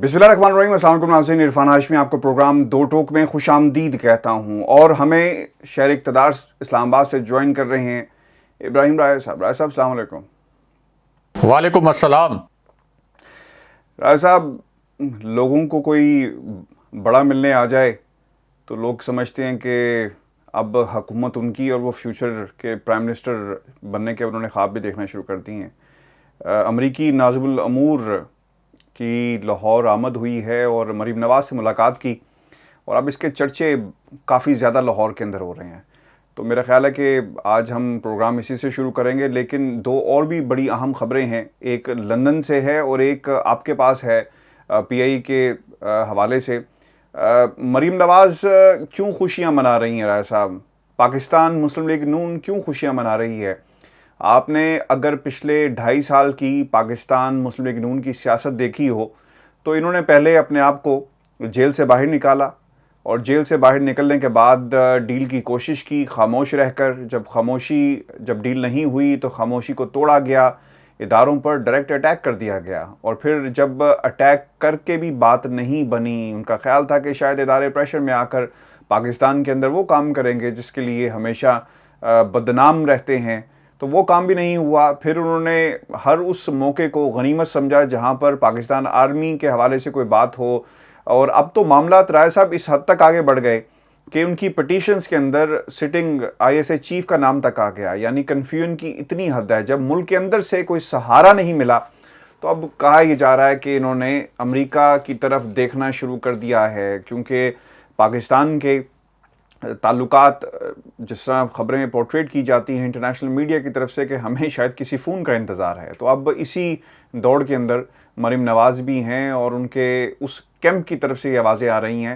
بسم اللہ الرحمن الرحیم۔ السلام علیکم ناظرین، عرفان ہاشمی آپ کو پروگرام دو ٹوک میں خوش آمدید کہتا ہوں، اور ہمیں شہر اقتدار اسلام آباد سے جوائن کر رہے ہیں ابراہیم رائے صاحب۔ رائے صاحب السلام علیکم۔ وعلیکم السلام۔ رائے صاحب، لوگوں کو کوئی بڑا ملنے آ جائے تو لوگ سمجھتے ہیں کہ اب حکومت ان کی اور وہ فیوچر کے پرائم منسٹر بننے کے انہوں نے خواب بھی دیکھنا شروع کر دی ہیں۔ امریکی ناظم الامور کی لاہور آمد ہوئی ہے اور مریم نواز سے ملاقات کی، اور اب اس کے چرچے کافی زیادہ لاہور کے اندر ہو رہے ہیں۔ تو میرا خیال ہے کہ آج ہم پروگرام اسی سے شروع کریں گے، لیکن دو اور بھی بڑی اہم خبریں ہیں، ایک لندن سے ہے اور ایک آپ کے پاس ہے پی آئی کے حوالے سے۔ مریم نواز کیوں خوشیاں منا رہی ہیں رائے صاحب؟ پاکستان مسلم لیگ نون کیوں خوشیاں منا رہی ہے؟ آپ نے اگر پچھلے 2.5 سال کی پاکستان مسلم لیگ نون کی سیاست دیکھی ہو تو انہوں نے پہلے اپنے آپ کو جیل سے باہر نکالا، اور جیل سے باہر نکلنے کے بعد ڈیل کی کوشش کی خاموش رہ کر۔ جب ڈیل نہیں ہوئی تو خاموشی کو توڑا گیا، اداروں پر ڈائریکٹ اٹیک کر دیا گیا، اور پھر جب اٹیک کر کے بھی بات نہیں بنی، ان کا خیال تھا کہ شاید ادارے پریشر میں آ کر پاکستان کے اندر وہ کام کریں گے جس کے لیے ہمیشہ بدنام رہتے ہیں، تو وہ کام بھی نہیں ہوا۔ پھر انہوں نے ہر اس موقع کو غنیمت سمجھا جہاں پر پاکستان آرمی کے حوالے سے کوئی بات ہو، اور اب تو معاملات رائے صاحب اس حد تک آگے بڑھ گئے کہ ان کی پٹیشنز کے اندر sitting I S A chief کا نام تک آ گیا۔ یعنی کنفیوژن کی اتنی حد ہے، جب ملک کے اندر سے کوئی سہارا نہیں ملا تو اب کہا یہ جا رہا ہے کہ انہوں نے امریکہ کی طرف دیکھنا شروع کر دیا ہے، کیونکہ پاکستان کے تعلقات جس طرح خبریں پورٹریٹ کی جاتی ہیں انٹرنیشنل میڈیا کی طرف سے کہ ہمیں شاید کسی فون کا انتظار ہے، تو اب اسی دوڑ کے اندر مریم نواز بھی ہیں، اور ان کے اس کیمپ کی طرف سے یہ آوازیں آ رہی ہیں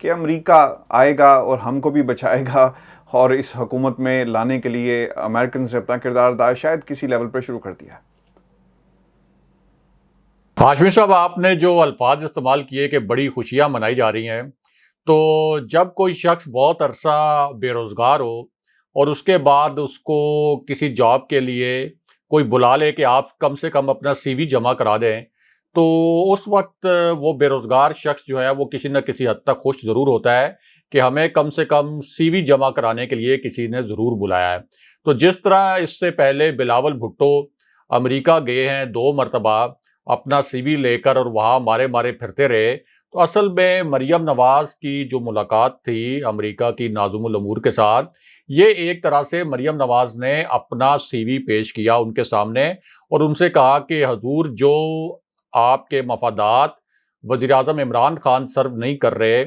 کہ امریکہ آئے گا اور ہم کو بھی بچائے گا، اور اس حکومت میں لانے کے لیے امریکنز نے اپنا کردار ادا شاید کسی لیول پر شروع کر دیا ہے۔ ہاشمی صاحب، آپ نے جو الفاظ استعمال کیے کہ بڑی خوشیاں منائی جا رہی ہیں، تو جب کوئی شخص بہت عرصہ بے روزگار ہو اور اس کے بعد اس کو کسی جاب کے لیے کوئی بلا لے کہ آپ کم سے کم اپنا سی وی جمع کرا دیں، تو اس وقت وہ بے روزگار شخص جو ہے وہ کسی نہ کسی حد تک خوش ضرور ہوتا ہے کہ ہمیں کم سے کم سی وی جمع کرانے کے لیے کسی نے ضرور بلایا ہے۔ تو جس طرح اس سے پہلے بلاول بھٹو امریکہ گئے ہیں 2 مرتبہ اپنا سی وی لے کر اور وہاں مارے پھرتے رہے، تو اصل میں مریم نواز کی جو ملاقات تھی امریکہ کی ناظم الامور کے ساتھ، یہ ایک طرح سے مریم نواز نے اپنا سی وی پیش کیا ان کے سامنے، اور ان سے کہا کہ حضور، جو آپ کے مفادات وزیر اعظم عمران خان سرو نہیں کر رہے،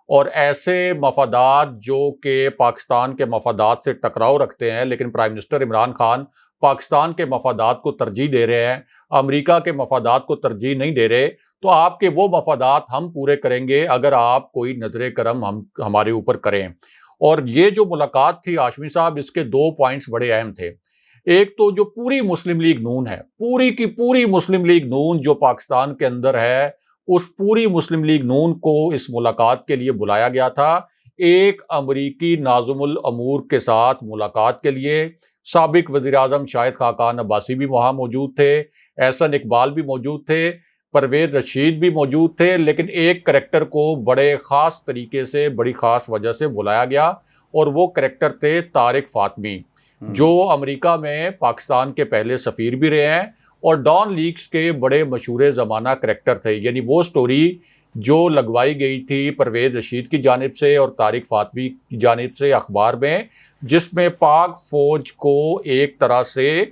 اور ایسے مفادات جو کہ پاکستان کے مفادات سے ٹکراؤ رکھتے ہیں، لیکن پرائم منسٹر عمران خان پاکستان کے مفادات کو ترجیح دے رہے ہیں، امریکہ کے مفادات کو ترجیح نہیں دے رہے، تو آپ کے وہ مفادات ہم پورے کریں گے اگر آپ کوئی نظر کرم ہمارے اوپر کریں۔ اور یہ جو ملاقات تھی ہاشمی صاحب، اس کے 2 پوائنٹس بڑے اہم تھے۔ ایک تو جو پوری مسلم لیگ نون ہے، پوری کی پوری مسلم لیگ نون جو پاکستان کے اندر ہے، اس پوری مسلم لیگ نون کو اس ملاقات کے لیے بلایا گیا تھا، ایک امریکی ناظم الامور کے ساتھ ملاقات کے لیے۔ سابق وزیر اعظم شاہد خاقان عباسی بھی وہاں موجود تھے، احسن اقبال بھی موجود تھے، پرویز رشید بھی موجود تھے، لیکن ایک کریکٹر کو بڑے خاص طریقے سے، بڑی خاص وجہ سے بلایا گیا، اور وہ کریکٹر تھے طارق فاطمی، جو امریکہ میں پاکستان کے پہلے سفیر بھی رہے ہیں اور ڈان لیکس کے بڑے مشہور زمانہ کریکٹر تھے۔ یعنی وہ سٹوری جو لگوائی گئی تھی پرویز رشید کی جانب سے اور طارق فاطمی کی جانب سے اخبار میں، جس میں پاک فوج کو ایک طرح سے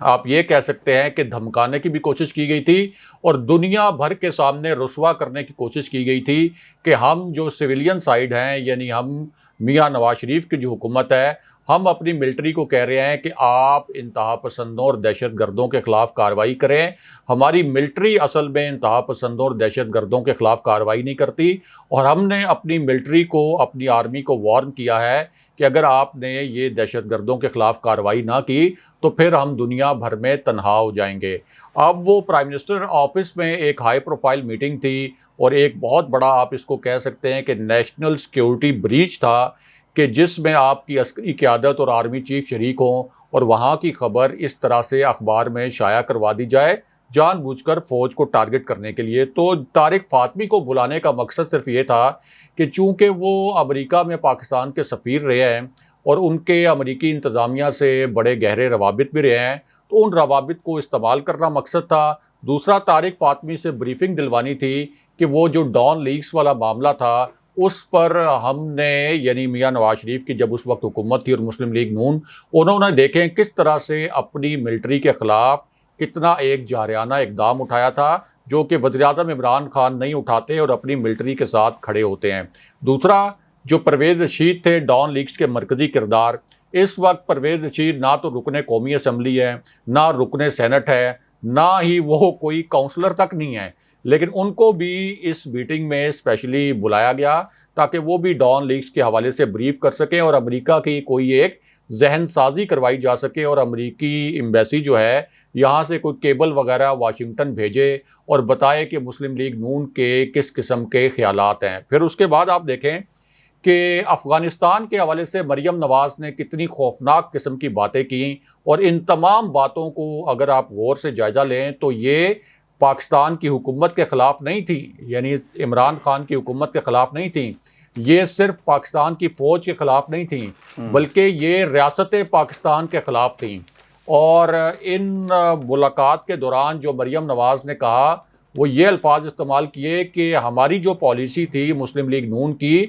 آپ یہ کہہ سکتے ہیں کہ دھمکانے کی بھی کوشش کی گئی تھی، اور دنیا بھر کے سامنے رسوا کرنے کی کوشش کی گئی تھی کہ ہم جو سویلین سائیڈ ہیں، یعنی ہم میاں نواز شریف کی جو حکومت ہے، ہم اپنی ملٹری کو کہہ رہے ہیں کہ آپ انتہا پسندوں اور دہشت گردوں کے خلاف کارروائی کریں۔ ہماری ملٹری اصل میں انتہا پسندوں اور دہشت گردوں کے خلاف کارروائی نہیں کرتی، اور ہم نے اپنی ملٹری کو، اپنی آرمی کو وارن کیا ہے کہ اگر آپ نے یہ دہشت گردوں کے خلاف کارروائی نہ کی تو پھر ہم دنیا بھر میں تنہا ہو جائیں گے۔ اب وہ پرائم منسٹر آفس میں ایک ہائی پروفائل میٹنگ تھی، اور ایک بہت بڑا آپ اس کو کہہ سکتے ہیں کہ نیشنل سیکیورٹی بریچ تھا، کہ جس میں آپ کی عسکری قیادت اور آرمی چیف شریک ہوں، اور وہاں کی خبر اس طرح سے اخبار میں شائع کروا دی جائے جان بوجھ کر فوج کو ٹارگٹ کرنے کے لیے۔ تو طارق فاطمی کو بلانے کا مقصد صرف یہ تھا کہ چونکہ وہ امریکہ میں پاکستان کے سفیر رہے ہیں اور ان کے امریکی انتظامیہ سے بڑے گہرے روابط بھی رہے ہیں، تو ان روابط کو استعمال کرنا مقصد تھا۔ دوسرا، طارق فاطمی سے بریفنگ دلوانی تھی کہ وہ جو ڈان لیکس والا معاملہ تھا اس پر ہم نے، یعنی میاں نواز شریف کی جب اس وقت حکومت تھی اور مسلم لیگ نون، انہوں نے دیکھیں کس طرح سے اپنی ملٹری کے خلاف کتنا ایک جارحانہ اقدام اٹھایا تھا، جو کہ وزیراعظم عمران خان نہیں اٹھاتے اور اپنی ملٹری کے ساتھ کھڑے ہوتے ہیں۔ دوسرا، جو پرویز رشید تھے ڈان لیکس کے مرکزی کردار، اس وقت پرویز رشید نہ تو رکن قومی اسمبلی ہے، نہ رکن سینٹ ہے، نہ ہی وہ کوئی کونسلر تک نہیں ہے، لیکن ان کو بھی اس میٹنگ میں اسپیشلی بلایا گیا تاکہ وہ بھی ڈان لیکس کے حوالے سے بریف کر سکیں اور امریکہ کی کوئی ایک ذہن سازی کروائی جا سکے اور امریکی ایمبیسی جو ہے یہاں سے کوئی کیبل وغیرہ واشنگٹن بھیجے اور بتائے کہ مسلم لیگ نون کے کس قسم کے خیالات ہیں۔ پھر اس کے بعد آپ دیکھیں کہ افغانستان کے حوالے سے مریم نواز نے کتنی خوفناک قسم کی باتیں کیں، اور ان تمام باتوں کو اگر آپ غور سے جائزہ لیں تو یہ پاکستان کی حکومت کے خلاف نہیں تھی، یعنی عمران خان کی حکومت کے خلاف نہیں تھیں، یہ صرف پاکستان کی فوج کے خلاف نہیں تھیں، بلکہ یہ ریاست پاکستان کے خلاف تھیں۔ اور ان ملاقات کے دوران جو مریم نواز نے کہا وہ یہ الفاظ استعمال کیے کہ ہماری جو پالیسی تھی مسلم لیگ نون کی،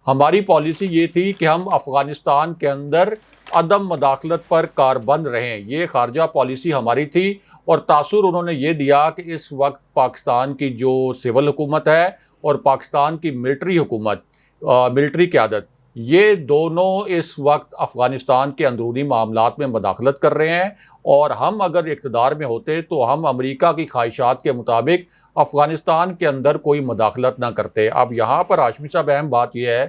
ہماری پالیسی یہ تھی کہ ہم افغانستان کے اندر عدم مداخلت پر کاربند رہیں، یہ خارجہ پالیسی ہماری تھی۔ اور تاثر انہوں نے یہ دیا کہ اس وقت پاکستان کی جو سول حکومت ہے اور پاکستان کی ملٹری حکومت، ملٹری قیادت، یہ دونوں اس وقت افغانستان کے اندرونی معاملات میں مداخلت کر رہے ہیں، اور ہم اگر اقتدار میں ہوتے تو ہم امریکہ کی خواہشات کے مطابق افغانستان کے اندر کوئی مداخلت نہ کرتے۔ اب یہاں پر ہاشمی صاحب اہم بات یہ ہے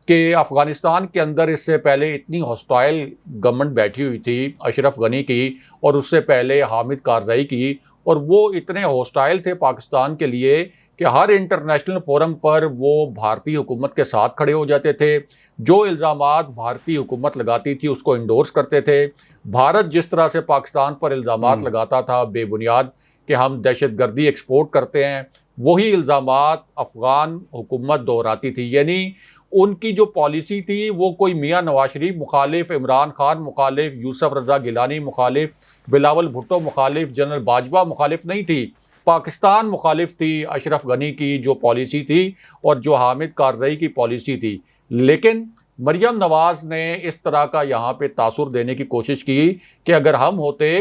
کہ افغانستان کے اندر اس سے پہلے اتنی ہاسٹائل گورنمنٹ بیٹھی ہوئی تھی اشرف غنی کی، اور اس سے پہلے حامد کارزائی کی، اور وہ اتنے ہاسٹائل تھے پاکستان کے لیے کہ ہر انٹرنیشنل فورم پر وہ بھارتی حکومت کے ساتھ کھڑے ہو جاتے تھے، جو الزامات بھارتی حکومت لگاتی تھی اس کو انڈورس کرتے تھے۔ بھارت جس طرح سے پاکستان پر الزامات لگاتا تھا بے بنیاد کہ ہم دہشت گردی ایکسپورٹ کرتے ہیں، وہی الزامات افغان حکومت دہراتی تھی۔ یعنی ان کی جو پالیسی تھی وہ کوئی میاں نواز شریف مخالف، عمران خان مخالف، یوسف رضا گیلانی مخالف، بلاول بھٹو مخالف، جنرل باجوہ مخالف نہیں تھی، پاکستان مخالف تھی اشرف غنی کی جو پالیسی تھی اور جو حامد کارزائی کی پالیسی تھی۔ لیکن مریم نواز نے اس طرح کا یہاں پہ تاثر دینے کی کوشش کی کہ اگر ہم ہوتے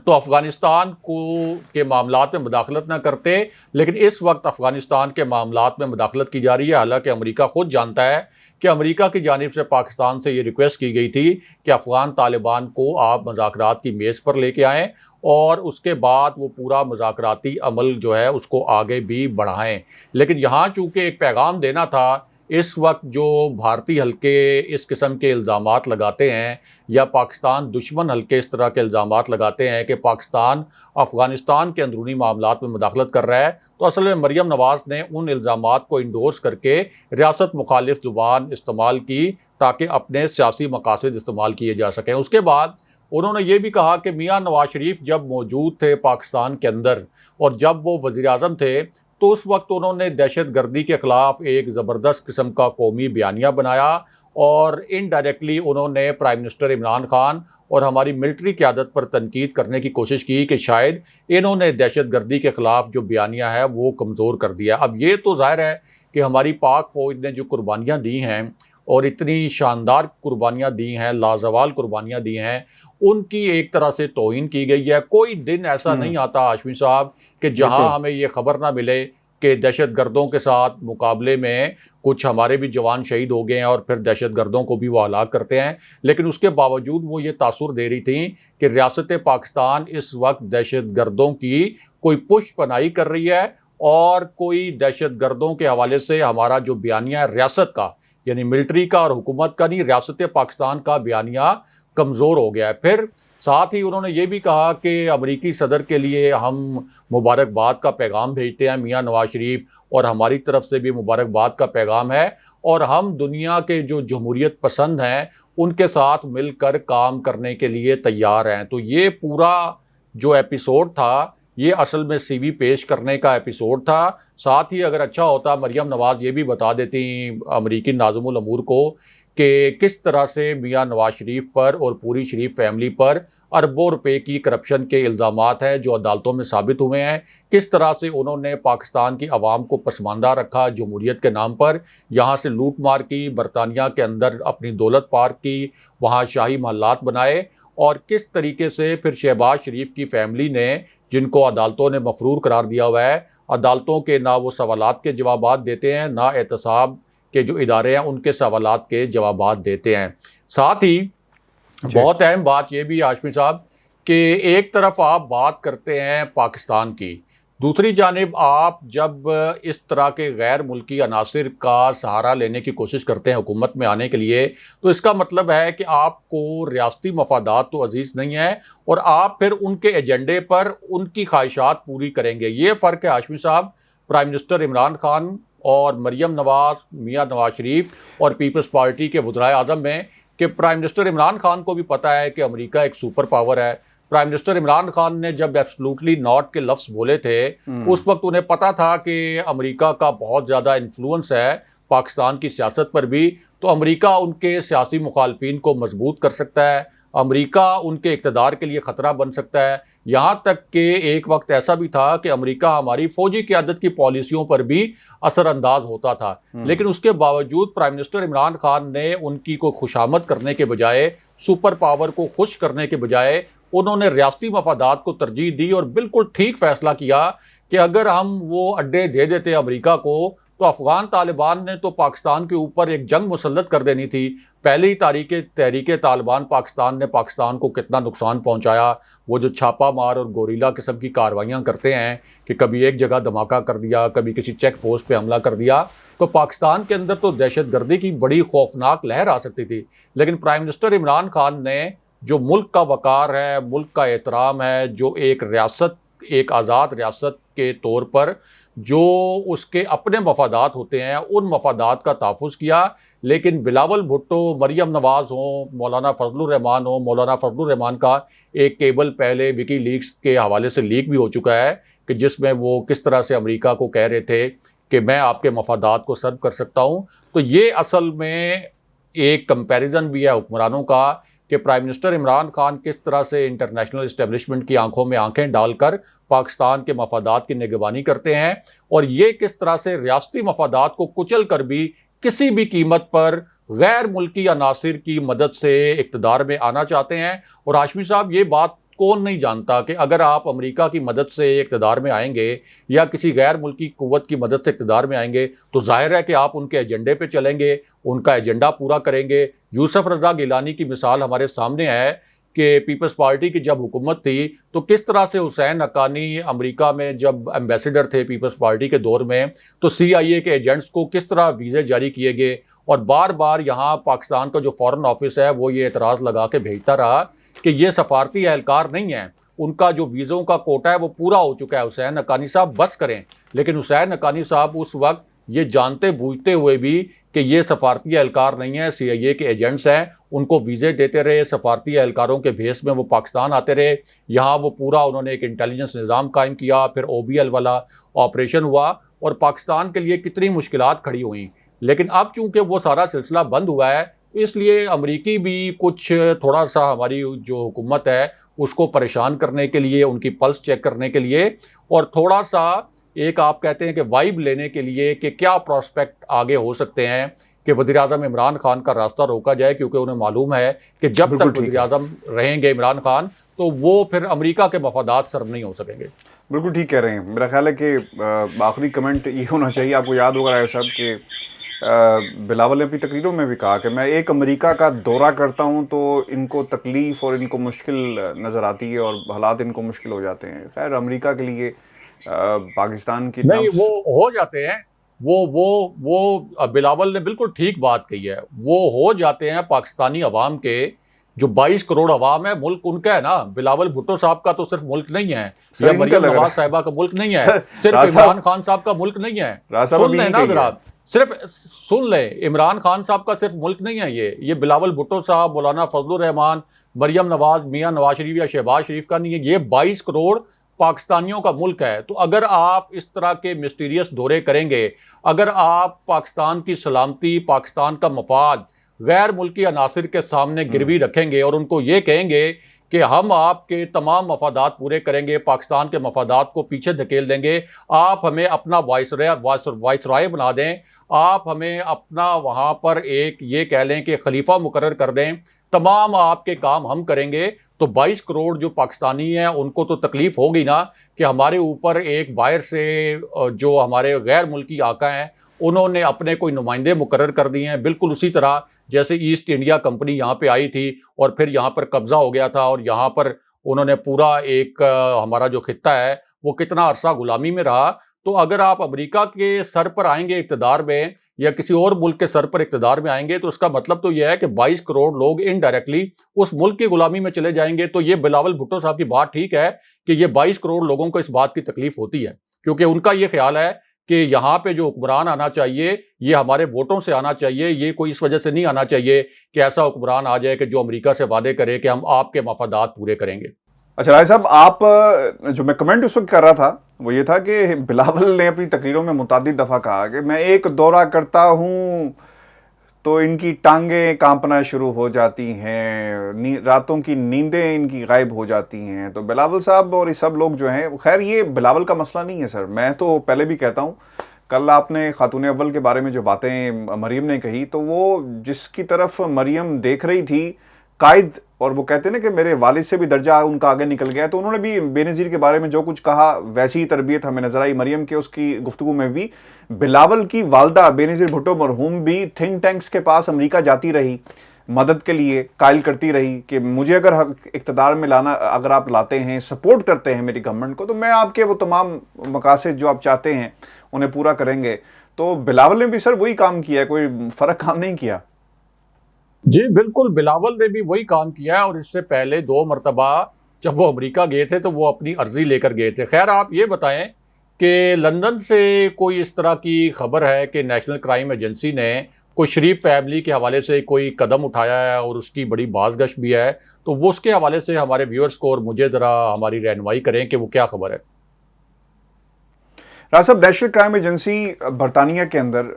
تو افغانستان کے معاملات میں مداخلت نہ کرتے، لیکن اس وقت افغانستان کے معاملات میں مداخلت کی جا رہی ہے، حالانکہ امریکہ خود جانتا ہے کہ امریکہ کی جانب سے پاکستان سے یہ ریکویسٹ کی گئی تھی کہ افغان طالبان کو آپ مذاکرات کی میز پر لے کے آئیں اور اس کے بعد وہ پورا مذاکراتی عمل جو ہے اس کو آگے بھی بڑھائیں۔ لیکن یہاں چونکہ ایک پیغام دینا تھا، اس وقت جو بھارتی حلقے اس قسم کے الزامات لگاتے ہیں یا پاکستان دشمن حلقے اس طرح کے الزامات لگاتے ہیں کہ پاکستان افغانستان کے اندرونی معاملات میں مداخلت کر رہا ہے، تو اصل میں مریم نواز نے ان الزامات کو انڈورس کر کے ریاست مخالف زبان استعمال کی تاکہ اپنے سیاسی مقاصد استعمال کیے جا سکیں۔ اس کے بعد انہوں نے یہ بھی کہا کہ میاں نواز شریف جب موجود تھے پاکستان کے اندر اور جب وہ وزیر اعظم تھے تو اس وقت انہوں نے دہشت گردی کے خلاف ایک زبردست قسم کا قومی بیانیہ بنایا، اور انڈائریکٹلی انہوں نے پرائم منسٹر عمران خان اور ہماری ملٹری قیادت پر تنقید کرنے کی کوشش کی کہ شاید انہوں نے دہشت گردی کے خلاف جو بیانیہ ہے وہ کمزور کر دیا۔ اب یہ تو ظاہر ہے کہ ہماری پاک فوج نے جو قربانیاں دی ہیں اور اتنی شاندار قربانیاں دی ہیں، لازوال قربانیاں دی ہیں، ان کی ایک طرح سے توہین کی گئی ہے۔ کوئی دن ایسا نہیں آتا ہاشمی صاحب کہ جہاں ہمیں یہ خبر نہ ملے کہ دہشت گردوں کے ساتھ مقابلے میں کچھ ہمارے بھی جوان شہید ہو گئے ہیں اور پھر دہشت گردوں کو بھی وہ ہلاک کرتے ہیں، لیکن اس کے باوجود وہ یہ تاثر دے رہی تھیں کہ ریاست پاکستان اس وقت دہشت گردوں کی کوئی پشت پناہی کر رہی ہے، اور کوئی دہشت گردوں کے حوالے سے ہمارا جو بیانیہ ہے ریاست کا، یعنی ملٹری کا اور حکومت کا نہیں، ریاست پاکستان کا بیانیہ کمزور ہو گیا ہے۔ پھر ساتھ ہی انہوں نے یہ بھی کہا کہ امریکی صدر کے لیے ہم مبارکباد کا پیغام بھیجتے ہیں، میاں نواز شریف، اور ہماری طرف سے بھی مبارکباد کا پیغام ہے، اور ہم دنیا کے جو جمہوریت پسند ہیں ان کے ساتھ مل کر کام کرنے کے لیے تیار ہیں۔ تو یہ پورا جو ایپیسوڈ تھا یہ اصل میں سی وی پیش کرنے کا ایپیسوڈ تھا. ساتھ ہی اگر اچھا ہوتا مریم نواز یہ بھی بتا دیتی امریکی ناظم الامور کو کہ کس طرح سے میاں نواز شریف پر اور پوری شریف فیملی پر اربوں روپے کی کرپشن کے الزامات ہیں جو عدالتوں میں ثابت ہوئے ہیں. کس طرح سے انہوں نے پاکستان کی عوام کو پسماندہ رکھا جمہوریت کے نام پر, یہاں سے لوٹ مار کی, برطانیہ کے اندر اپنی دولت پارک کی, وہاں شاہی محلات بنائے, اور کس طریقے سے پھر شہباز شریف کی فیملی نے, جن کو عدالتوں نے مفرور قرار دیا ہوا ہے, عدالتوں کے نہ وہ سوالات کے جوابات دیتے ہیں, نہ احتساب کے جو ادارے ہیں ان کے سوالات کے جوابات دیتے ہیں. ساتھ ہی بہت اہم بات یہ بھی ہاشمی صاحب کہ ایک طرف آپ بات کرتے ہیں پاکستان کی, دوسری جانب آپ جب اس طرح کے غیر ملکی عناصر کا سہارا لینے کی کوشش کرتے ہیں حکومت میں آنے کے لیے, تو اس کا مطلب ہے کہ آپ کو ریاستی مفادات تو عزیز نہیں ہیں اور آپ پھر ان کے ایجنڈے پر ان کی خواہشات پوری کریں گے. یہ فرق ہے ہاشمی صاحب پرائم منسٹر عمران خان اور مریم نواز, میاں نواز شریف اور پیپلز پارٹی کے وزرائے اعظم میں, کہ پرائم منسٹر عمران خان کو بھی پتہ ہے کہ امریکہ ایک سپر پاور ہے. پرائم منسٹر عمران خان نے جب ایبسلوٹلی ناٹ کے لفظ بولے تھے اس وقت انہیں پتا تھا کہ امریکہ کا بہت زیادہ انفلوئنس ہے پاکستان کی سیاست پر بھی, تو امریکہ ان کے سیاسی مخالفین کو مضبوط کر سکتا ہے, امریکہ ان کے اقتدار کے لیے خطرہ بن سکتا ہے. یہاں تک کہ ایک وقت ایسا بھی تھا کہ امریکہ ہماری فوجی قیادت کی پالیسیوں پر بھی اثر انداز ہوتا تھا, لیکن اس کے باوجود پرائم منسٹر عمران خان نے ان کی کو خوشامد کرنے کے بجائے, سپر پاور کو خوش کرنے کے بجائے, انہوں نے ریاستی مفادات کو ترجیح دی اور بالکل ٹھیک فیصلہ کیا کہ اگر ہم وہ اڈے دے دیتے امریکہ کو تو افغان طالبان نے تو پاکستان کے اوپر ایک جنگ مسلط کر دینی تھی. پہلی تحریک طالبان پاکستان نے پاکستان کو کتنا نقصان پہنچایا, وہ جو چھاپا مار اور گوریلا قسم کی کارروائیاں کرتے ہیں کہ کبھی ایک جگہ دھماکہ کر دیا, کبھی کسی چیک پوسٹ پہ حملہ کر دیا, تو پاکستان کے اندر تو دہشت گردی کی بڑی خوفناک لہر آ سکتی تھی. لیکن پرائم منسٹر عمران خان نے جو ملک کا وقار ہے, ملک کا احترام ہے, جو ایک ریاست, ایک آزاد ریاست کے طور پر جو اس کے اپنے مفادات ہوتے ہیں, ان مفادات کا تحفظ کیا. لیکن بلاول بھٹو, مریم نواز ہوں, مولانا فضل الرحمان ہوں, مولانا فضل الرحمان کا ایک کیبل پہلے وکی لیکس کے حوالے سے لیک بھی ہو چکا ہے کہ جس میں وہ کس طرح سے امریکہ کو کہہ رہے تھے کہ میں آپ کے مفادات کو سرو کر سکتا ہوں. تو یہ اصل میں ایک کمپیریزن بھی ہے حکمرانوں کا کہ پرائم منسٹر عمران خان کس طرح سے انٹرنیشنل اسٹیبلشمنٹ کی آنکھوں میں آنکھیں ڈال کر پاکستان کے مفادات کی نگرانی کرتے ہیں, اور یہ کس طرح سے ریاستی مفادات کو کچل کر بھی کسی بھی قیمت پر غیر ملکی عناصر کی مدد سے اقتدار میں آنا چاہتے ہیں. اور ہاشمی صاحب یہ بات کون نہیں جانتا کہ اگر آپ امریکہ کی مدد سے اقتدار میں آئیں گے یا کسی غیر ملکی قوت کی مدد سے اقتدار میں آئیں گے تو ظاہر ہے کہ آپ ان کے ایجنڈے پہ چلیں گے, ان کا ایجنڈا پورا کریں گے. یوسف رضا گیلانی کی مثال ہمارے سامنے ہے کہ پیپلز پارٹی کی جب حکومت تھی تو کس طرح سے حسین حقانی امریکہ میں جب ایمبیسڈر تھے پیپلز پارٹی کے دور میں, تو CIA کے ایجنٹس کو کس طرح ویزے جاری کیے گئے, اور بار بار یہاں پاکستان کا جو فارن آفس ہے وہ یہ اعتراض لگا کے بھیجتا رہا کہ یہ سفارتی اہلکار نہیں ہیں, ان کا جو ویزوں کا کوٹا ہے وہ پورا ہو چکا ہے, حسین حقانی صاحب بس کریں. لیکن حسین حقانی صاحب اس وقت یہ جانتے بوجھتے ہوئے بھی کہ یہ سفارتی اہلکار نہیں ہے, CIA کے ایجنٹس ہیں, ان کو ویزے دیتے رہے, سفارتی اہلکاروں کے بھیس میں وہ پاکستان آتے رہے. یہاں وہ پورا انہوں نے ایک انٹیلیجنس نظام قائم کیا, پھر OBL والا آپریشن ہوا اور پاکستان کے لیے کتنی مشکلات کھڑی ہوئیں. لیکن اب چونکہ وہ سارا سلسلہ بند ہوا ہے, اس لیے امریکی بھی کچھ تھوڑا سا ہماری جو حکومت ہے اس کو پریشان کرنے کے لیے, ان کی پلس چیک کرنے کے لیے, اور تھوڑا سا ایک آپ کہتے ہیں کہ وائب لینے کے لیے کہ کیا پراسپیکٹ آگے ہو سکتے ہیں کہ وزیراعظم عمران خان کا راستہ روکا جائے, کیونکہ انہیں معلوم ہے کہ جب تک وزیراعظم رہیں گے عمران خان تو وہ پھر امریکہ کے مفادات سرو نہیں ہو سکیں گے. بالکل ٹھیک کہہ رہے ہیں. میرا خیال ہے کہ آخری کمنٹ یہ ہونا چاہیے, آپ کو یاد ہوگا رائے صاحب کہ بلاول نے اپنی تقریروں میں بھی کہا کہ میں ایک امریکہ کا دورہ کرتا ہوں تو ان کو تکلیف اور ان کو مشکل نظر آتی ہے اور حالات ان کو مشکل ہو جاتے ہیں. خیر امریکہ کے لیے پاکستان کی نہیں وہ ہو جاتے ہیں, وہ بلاول نے بالکل ٹھیک بات کہی ہے, وہ ہو جاتے ہیں پاکستانی عوام کے جو 22 کروڑ عوام ہے, ملک ان کا ہے نا. بلاول بھٹو صاحب کا تو صرف ملک نہیں ہے, یا مریم نواز صاحبہ کا ملک نہیں ہے, صرف عمران خان صاحب کا ملک نہیں ہے. سن لیں نا ذرا, صرف سن لیں, عمران خان صاحب کا صرف ملک نہیں ہے یہ بلاول بھٹو صاحب, مولانا فضل الرحمان, مریم نواز, میاں نواز شریف یا شہباز شریف کا نہیں ہے. یہ 22 کروڑ پاکستانیوں کا ملک ہے، تو اگر آپ اس طرح کے مسٹیریس دورے کریں گے، اگر آپ پاکستان کی سلامتی، پاکستان کا مفاد غیر ملکی عناصر کے سامنے گروی رکھیں گے اور ان کو یہ کہیں گے کہ ہم آپ کے تمام مفادات پورے کریں گے، پاکستان کے مفادات کو پیچھے دھکیل دیں گے، آپ ہمیں اپنا وائس رائے بنا دیں، آپ ہمیں اپنا وہاں پر ایک یہ کہہ لیں کہ خلیفہ مقرر کر دیں، تمام آپ کے کام ہم کریں گے، تو 22 کروڑ جو پاکستانی ہیں ان کو تو تکلیف ہوگی نا کہ ہمارے اوپر ایک باہر سے جو ہمارے غیر ملکی آقا ہیں انہوں نے اپنے کوئی نمائندے مقرر کر دیے ہیں، بالکل اسی طرح جیسے ایسٹ انڈیا کمپنی یہاں پہ آئی تھی اور پھر یہاں پر قبضہ ہو گیا تھا اور یہاں پر انہوں نے پورا ایک ہمارا جو خطہ ہے وہ کتنا عرصہ غلامی میں رہا۔ تو اگر آپ امریکہ کے سر پر آئیں گے اقتدار میں یا کسی اور ملک کے سر پر اقتدار میں آئیں گے تو اس کا مطلب تو یہ ہے کہ 22 کروڑ لوگ انڈائریکٹلی اس ملک کی غلامی میں چلے جائیں گے۔ تو یہ بلاول بھٹو صاحب کی بات ٹھیک ہے کہ یہ 22 کروڑ لوگوں کو اس بات کی تکلیف ہوتی ہے، کیونکہ ان کا یہ خیال ہے کہ یہاں پہ جو حکمران آنا چاہیے یہ ہمارے ووٹوں سے آنا چاہیے، یہ کوئی اس وجہ سے نہیں آنا چاہیے کہ ایسا حکمران آ جائے کہ جو امریکہ سے وعدے کرے کہ ہم آپ کے مفادات پورے کریں گے۔ اچھا راج صاحب، آپ جو میں کمنٹ اس وقت کر رہا تھا وہ یہ تھا کہ بلاول نے اپنی تقریروں میں متعدد دفعہ کہا کہ میں ایک دورہ کرتا ہوں تو ان کی ٹانگیں کانپنا شروع ہو جاتی ہیں، راتوں کی نیندیں ان کی غائب ہو جاتی ہیں۔ تو بلاول صاحب اور یہ سب لوگ جو ہیں، خیر یہ بلاول کا مسئلہ نہیں ہے سر، میں تو پہلے بھی کہتا ہوں، کل آپ نے خاتون اول کے بارے میں جو باتیں مریم نے کہی تو وہ جس کی طرف مریم دیکھ رہی تھی قائد، اور وہ کہتے ہیں نا کہ میرے والد سے بھی درجہ ان کا آگے نکل گیا، تو انہوں نے بھی بے نظیر کے بارے میں جو کچھ کہا ویسی ہی تربیت ہمیں نظر آئی مریم کے اس کی گفتگو میں بھی۔ بلاول کی والدہ بے نظیر بھٹو مرحوم بھی تھنک ٹینکس کے پاس امریکہ جاتی رہی، مدد کے لیے قائل کرتی رہی کہ مجھے اگر اقتدار میں لانا، اگر آپ لاتے ہیں، سپورٹ کرتے ہیں میری گورنمنٹ کو، تو میں آپ کے وہ تمام مقاصد جو آپ چاہتے ہیں انہیں پورا کریں گے۔ تو بلاول نے بھی سر وہی کام کیا ہے، کوئی فرق کام نہیں کیا۔ جی بالکل، بلاول نے بھی وہی کام کیا ہے، اور اس سے پہلے 2 مرتبہ جب وہ امریکہ گئے تھے تو وہ اپنی عرضی لے کر گئے تھے۔ خیر آپ یہ بتائیں کہ لندن سے کوئی اس طرح کی خبر ہے کہ نیشنل کرائم ایجنسی نے کوئی شریف فیملی کے حوالے سے کوئی قدم اٹھایا ہے اور اس کی بڑی بازگشت بھی ہے، تو وہ اس کے حوالے سے ہمارے ویورز کو اور مجھے ذرا ہماری رہنمائی کریں کہ وہ کیا خبر ہے۔ راج صاحب، نیشنل کرائم ایجنسی برطانیہ کے اندر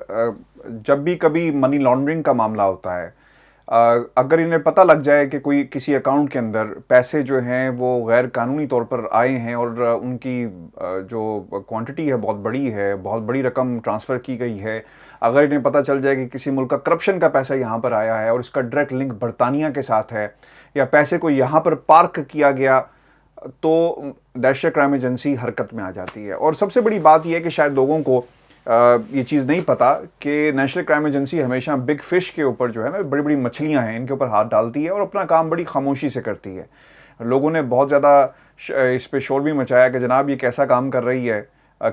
جب بھی کبھی منی لانڈرنگ کا معاملہ ہوتا ہے، اگر انہیں پتہ لگ جائے کہ کوئی کسی اکاؤنٹ کے اندر پیسے جو ہیں وہ غیر قانونی طور پر آئے ہیں اور ان کی جو کوانٹٹی ہے بہت بڑی ہے، بہت بڑی رقم ٹرانسفر کی گئی ہے، اگر انہیں پتہ چل جائے کہ کسی ملک کا کرپشن کا پیسہ یہاں پر آیا ہے اور اس کا ڈائریکٹ لنک برطانیہ کے ساتھ ہے، یا پیسے کو یہاں پر پارک کیا گیا، تو نیشنل کرائم ایجنسی حرکت میں آ جاتی ہے۔ اور سب سے بڑی بات یہ ہے کہ شاید لوگوں کو یہ چیز نہیں پتا کہ نیشنل کرائم ایجنسی ہمیشہ بگ فش کے اوپر جو ہے نا، بڑی بڑی مچھلیاں ہیں ان کے اوپر ہاتھ ڈالتی ہے اور اپنا کام بڑی خاموشی سے کرتی ہے۔ لوگوں نے بہت زیادہ اس پہ شور بھی مچایا کہ جناب یہ کیسا کام کر رہی ہے،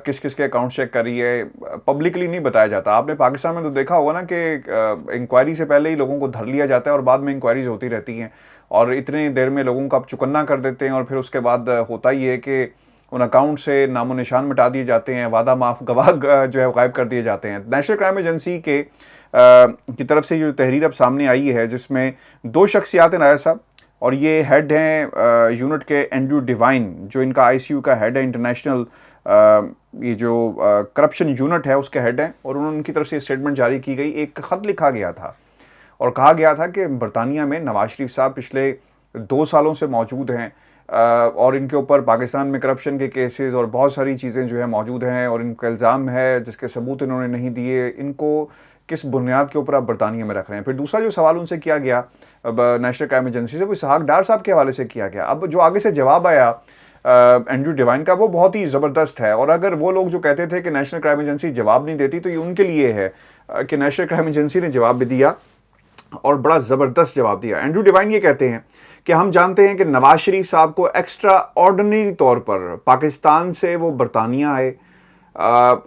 کس کس کے اکاؤنٹ چیک کر رہی ہے، پبلکلی نہیں بتایا جاتا۔ آپ نے پاکستان میں تو دیکھا ہوگا نا کہ انکوائری سے پہلے ہی لوگوں کو دھر لیا جاتا ہے اور بعد میں انکوائریز ہوتی رہتی ہیں، اور اتنی دیر میں لوگوں کا چکنا کر دیتے ہیں، اور پھر اس کے بعد ہوتا ہی ہے کہ ان اکاؤنٹ سے نام و نشان مٹا دیے جاتے ہیں، وعدہ معاف گواہ جو ہے غائب کر دیے جاتے ہیں۔ نیشنل کرائم ایجنسی کی طرف سے جو تحریر اب سامنے آئی ہے جس میں 2 شخصیات ہیں راجہ صاحب، اور یہ ہیڈ ہیں یونٹ کے اینڈریو ڈیوائن، جو ان کا آئی سی یو کا ہیڈ ہے، انٹرنیشنل یہ جو کرپشن یونٹ ہے اس کے ہیڈ ہیں، اور انہوں نے ان کی طرف سے اسٹیٹمنٹ جاری کی گئی۔ ایک خط لکھا گیا تھا اور کہا گیا تھا کہ برطانیہ میں نواز شریف صاحب پچھلے 2 سالوں سے موجود ہیں، اور ان کے اوپر پاکستان میں کرپشن کے کیسز اور بہت ساری چیزیں جو ہے موجود ہیں، اور ان کا الزام ہے جس کے ثبوت انہوں نے نہیں دیے، ان کو کس بنیاد کے اوپر آپ برطانیہ میں رکھ رہے ہیں۔ پھر دوسرا جو سوال ان سے کیا گیا اب نیشنل کرائم ایجنسی سے، وہ اسحاق ڈار صاحب کے حوالے سے کیا گیا۔ اب جو آگے سے جواب آیا اینڈریو ڈیوائن کا وہ بہت ہی زبردست ہے، اور اگر وہ لوگ جو کہتے تھے کہ نیشنل کرائم ایجنسی جواب نہیں دیتی تو یہ ان کے لیے ہے کہ نیشنل کرائم ایجنسی نے جواب بھی دیا اور بڑا زبردست جواب دیا۔ اینڈریو ڈیوائن یہ کہتے ہیں کہ ہم جانتے ہیں کہ نواز شریف صاحب کو ایکسٹرا آرڈنری طور پر پاکستان سے وہ برطانیہ آئے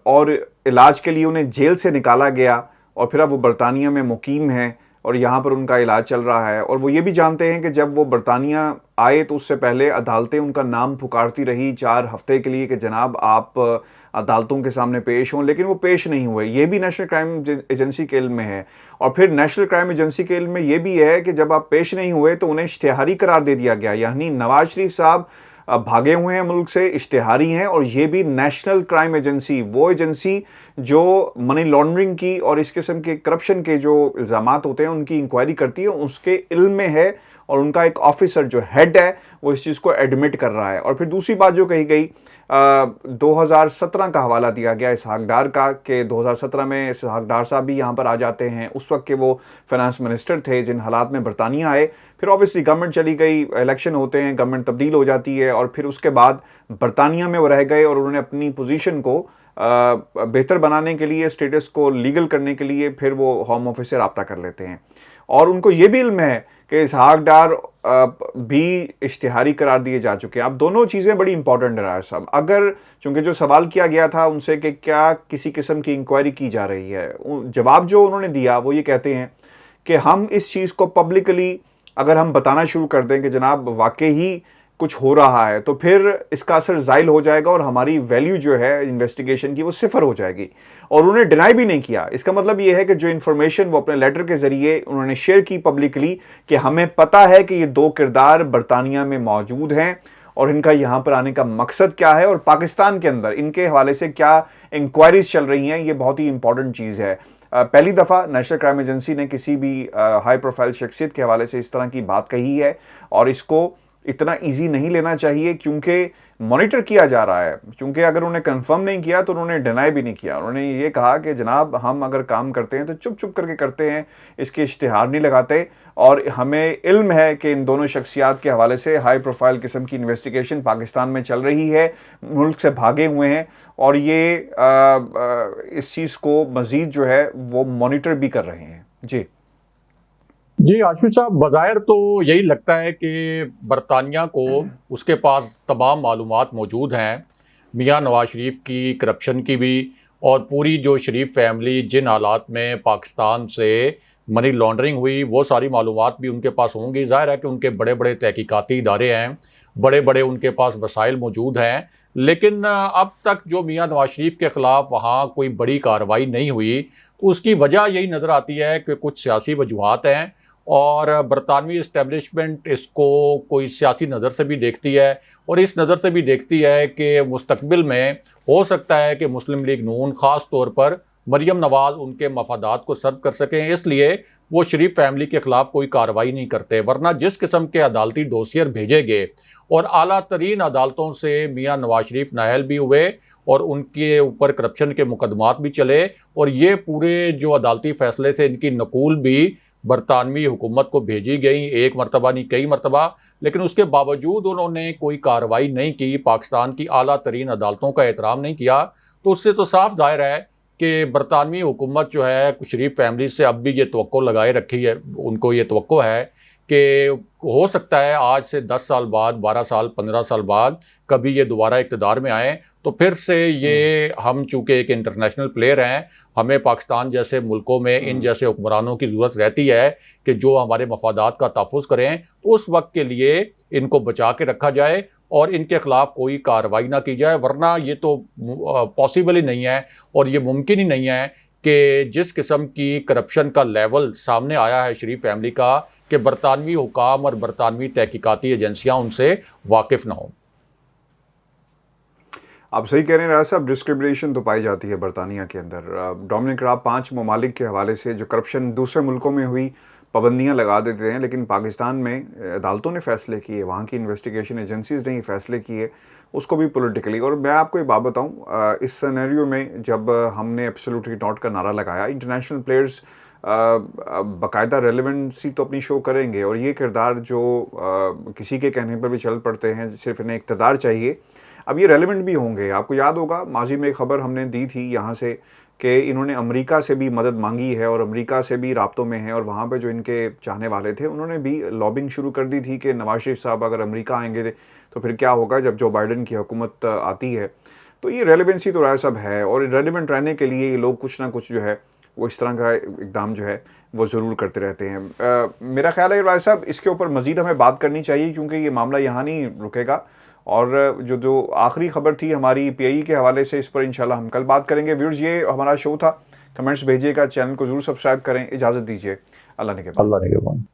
اور علاج کے لیے انہیں جیل سے نکالا گیا، اور پھر اب وہ برطانیہ میں مقیم ہیں اور یہاں پر ان کا علاج چل رہا ہے۔ اور وہ یہ بھی جانتے ہیں کہ جب وہ برطانیہ آئے تو اس سے پہلے عدالتیں ان کا نام پکارتی رہی 4 ہفتے کے لیے کہ جناب آپ عدالتوں کے سامنے پیش ہوں، لیکن وہ پیش نہیں ہوئے۔ یہ بھی نیشنل کرائم ایجنسی کے علم میں ہے، اور پھر نیشنل کرائم ایجنسی کے علم میں یہ بھی ہے کہ جب آپ پیش نہیں ہوئے تو انہیں اشتہاری قرار دے دیا گیا، یعنی نواز شریف صاحب بھاگے ہوئے ہیں ملک سے, اشتہاری ہیں, اور یہ بھی نیشنل کرائم ایجنسی, وہ ایجنسی جو منی لانڈرنگ کی اور اس قسم کے کرپشن کے جو الزامات ہوتے ہیں ان کی انکوائری کرتی ہے, اس کے علم میں ہے, اور ان کا ایک آفیسر جو ہیڈ ہے وہ اس چیز کو ایڈمٹ کر رہا ہے. اور پھر دوسری بات جو کہی گئی 2017 کا حوالہ دیا گیا اسحاق ڈار کا, کہ 2017 میں اسحاق ڈار صاحب بھی یہاں پر آ جاتے ہیں, اس وقت کے وہ فائنانس منسٹر تھے جن حالات میں برطانیہ آئے. پھر آبویسلی گورنمنٹ چلی گئی, الیکشن ہوتے ہیں, گورنمنٹ تبدیل ہو جاتی ہے, اور پھر اس کے بعد برطانیہ میں وہ رہ گئے, اور انہوں نے اپنی پوزیشن کو بہتر بنانے کے لیے, اسٹیٹس کو لیگل کرنے کے لیے پھر وہ ہوم آفس سے رابطہ کر لیتے ہیں. اور ان کو یہ بھی علم ہے کہ اسحاق ڈار بھی اشتہاری قرار دیے جا چکے ہیں. اب دونوں چیزیں بڑی امپورٹنٹ ہیں راج صاحب. اگر چونکہ جو سوال کیا گیا تھا ان سے کہ کیا کسی قسم کی انکوائری کی جا رہی ہے, جواب جو انہوں نے دیا وہ یہ کہتے ہیں کہ ہم اس چیز کو پبلکلی اگر ہم بتانا شروع کر دیں کہ جناب واقعی کچھ ہو رہا ہے تو پھر اس کا اثر زائل ہو جائے گا اور ہماری ویلیو جو ہے انویسٹیگیشن کی وہ صفر ہو جائے گی. اور انہوں نے ڈینائی بھی نہیں کیا. اس کا مطلب یہ ہے کہ جو انفارمیشن وہ اپنے لیٹر کے ذریعے انہوں نے شیئر کی پبلکلی کہ ہمیں پتہ ہے کہ یہ دو کردار برطانیہ میں موجود ہیں اور ان کا یہاں پر آنے کا مقصد کیا ہے اور پاکستان کے اندر ان کے حوالے سے کیا انکوائریز چل رہی ہیں, یہ بہت ہی امپورٹنٹ چیز ہے. پہلی دفعہ نیشنل کرائم ایجنسی نے کسی بھی ہائی پروفائل شخصیت کے حوالے سے اس طرح کی بات کہی ہے, اور اس کو اتنا ایزی نہیں لینا چاہیے کیونکہ مانیٹر کیا جا رہا ہے. چونکہ اگر انہوں نے کنفرم نہیں کیا تو انہوں نے ڈینائی بھی نہیں کیا. انہوں نے یہ کہا کہ جناب ہم اگر کام کرتے ہیں تو چپ چپ کر کے کرتے ہیں, اس کے اشتہار نہیں لگاتے, اور ہمیں علم ہے کہ ان دونوں شخصیات کے حوالے سے ہائی پروفائل قسم کی انویسٹیگیشن پاکستان میں چل رہی ہے, ملک سے بھاگے ہوئے ہیں, اور یہ اس چیز کو مزید جو ہے وہ مانیٹر بھی کر رہے ہیں. جی عاشق صاحب, بظاہر تو یہی لگتا ہے کہ برطانیہ کو اس کے پاس تمام معلومات موجود ہیں میاں نواز شریف کی کرپشن کی بھی, اور پوری جو شریف فیملی جن حالات میں پاکستان سے منی لانڈرنگ ہوئی وہ ساری معلومات بھی ان کے پاس ہوں گی. ظاہر ہے کہ ان کے بڑے بڑے تحقیقاتی ادارے ہیں, بڑے بڑے ان کے پاس وسائل موجود ہیں, لیکن اب تک جو میاں نواز شریف کے خلاف وہاں کوئی بڑی کارروائی نہیں ہوئی, تو اس کی وجہ یہی نظر آتی ہے کہ کچھ سیاسی وجوہات ہیں, اور برطانوی اسٹیبلشمنٹ اس کو کوئی سیاسی نظر سے بھی دیکھتی ہے, اور اس نظر سے بھی دیکھتی ہے کہ مستقبل میں ہو سکتا ہے کہ مسلم لیگ نون خاص طور پر مریم نواز ان کے مفادات کو سرو کر سکیں, اس لیے وہ شریف فیملی کے خلاف کوئی کارروائی نہیں کرتے. ورنہ جس قسم کے عدالتی ڈوسیئر بھیجے گئے اور اعلیٰ ترین عدالتوں سے میاں نواز شریف نااہل بھی ہوئے اور ان کے اوپر کرپشن کے مقدمات بھی چلے, اور یہ پورے جو عدالتی فیصلے تھے ان کی نقول بھی برطانوی حکومت کو بھیجی گئی, ایک مرتبہ نہیں کئی مرتبہ, لیکن اس کے باوجود انہوں نے کوئی کارروائی نہیں کی, پاکستان کی اعلیٰ ترین عدالتوں کا احترام نہیں کیا. تو اس سے تو صاف ظاہر ہے کہ برطانوی حکومت جو ہے شریف فیملی سے اب بھی یہ توقع لگائے رکھی ہے, ان کو یہ توقع ہے کہ ہو سکتا ہے آج سے 10 سال بعد, 12 سال 15 سال بعد کبھی یہ دوبارہ اقتدار میں آئیں, تو پھر سے یہ ہم چونکہ ایک انٹرنیشنل پلیئر ہیں, ہمیں پاکستان جیسے ملکوں میں ان جیسے حکمرانوں کی ضرورت رہتی ہے کہ جو ہمارے مفادات کا تحفظ کریں, تو اس وقت کے لیے ان کو بچا کے رکھا جائے اور ان کے خلاف کوئی کارروائی نہ کی جائے. ورنہ یہ تو پاسبل ہی نہیں ہے اور یہ ممکن ہی نہیں ہے کہ جس قسم کی کرپشن کا لیول سامنے آیا ہے شریف فیملی کا, کہ برطانوی حکام اور برطانوی تحقیقاتی ایجنسیاں ان سے واقف نہ ہوں. آپ صحیح کہہ رہے ہیں راج صاحب, ڈسکریمنیشن تو پائی جاتی ہے برطانیہ کے اندر. ڈومنک راب 5 ممالک کے حوالے سے جو کرپشن دوسرے ملکوں میں ہوئی پابندیاں لگا دیتے ہیں, لیکن پاکستان میں عدالتوں نے فیصلے کیے, وہاں کی انویسٹیگیشن ایجنسیز نے فیصلے کیے, اس کو بھی پولیٹیکلی. اور میں آپ کو ایک بات بتاؤں, اس سینیریو میں جب ہم نے ایبسولوٹلی ناٹ کا نعرہ لگایا, انٹرنیشنل پلیئرز باقاعدہ ریلیونسی تو اپنی شو کریں گے, اور یہ کردار جو کسی کے کہنے پر بھی چل پڑتے ہیں, صرف انہیں اقتدار چاہیے, اب یہ ریلیونٹ بھی ہوں گے. آپ کو یاد ہوگا ماضی میں ایک خبر ہم نے دی تھی یہاں سے کہ انہوں نے امریکہ سے بھی مدد مانگی ہے اور امریکہ سے بھی رابطوں میں ہیں, اور وہاں پہ جو ان کے چاہنے والے تھے انہوں نے بھی لابنگ شروع کر دی تھی کہ نواز شریف صاحب اگر امریکہ آئیں گے تو پھر کیا ہوگا جب جو بائیڈن کی حکومت آتی ہے. تو یہ ریلیونسی تو رائے صاحب ہے, اور ریلیونٹ رہنے کے لیے یہ لوگ کچھ نہ کچھ جو ہے وہ اس طرح کا اقدام جو ہے وہ ضرور کرتے رہتے ہیں. میرا خیال ہے رائے صاحب اس کے اوپر مزید ہمیں بات کرنی چاہیے, کیونکہ یہ معاملہ یہاں نہیں رکے گا, اور جو آخری خبر تھی ہماری پی آئی ای کے حوالے سے, اس پر انشاءاللہ ہم کل بات کریں گے. ویورز, یہ ہمارا شو تھا, کمنٹس بھیجیے گا, چینل کو ضرور سبسکرائب کریں. اجازت دیجیے, اللہ نگہبان.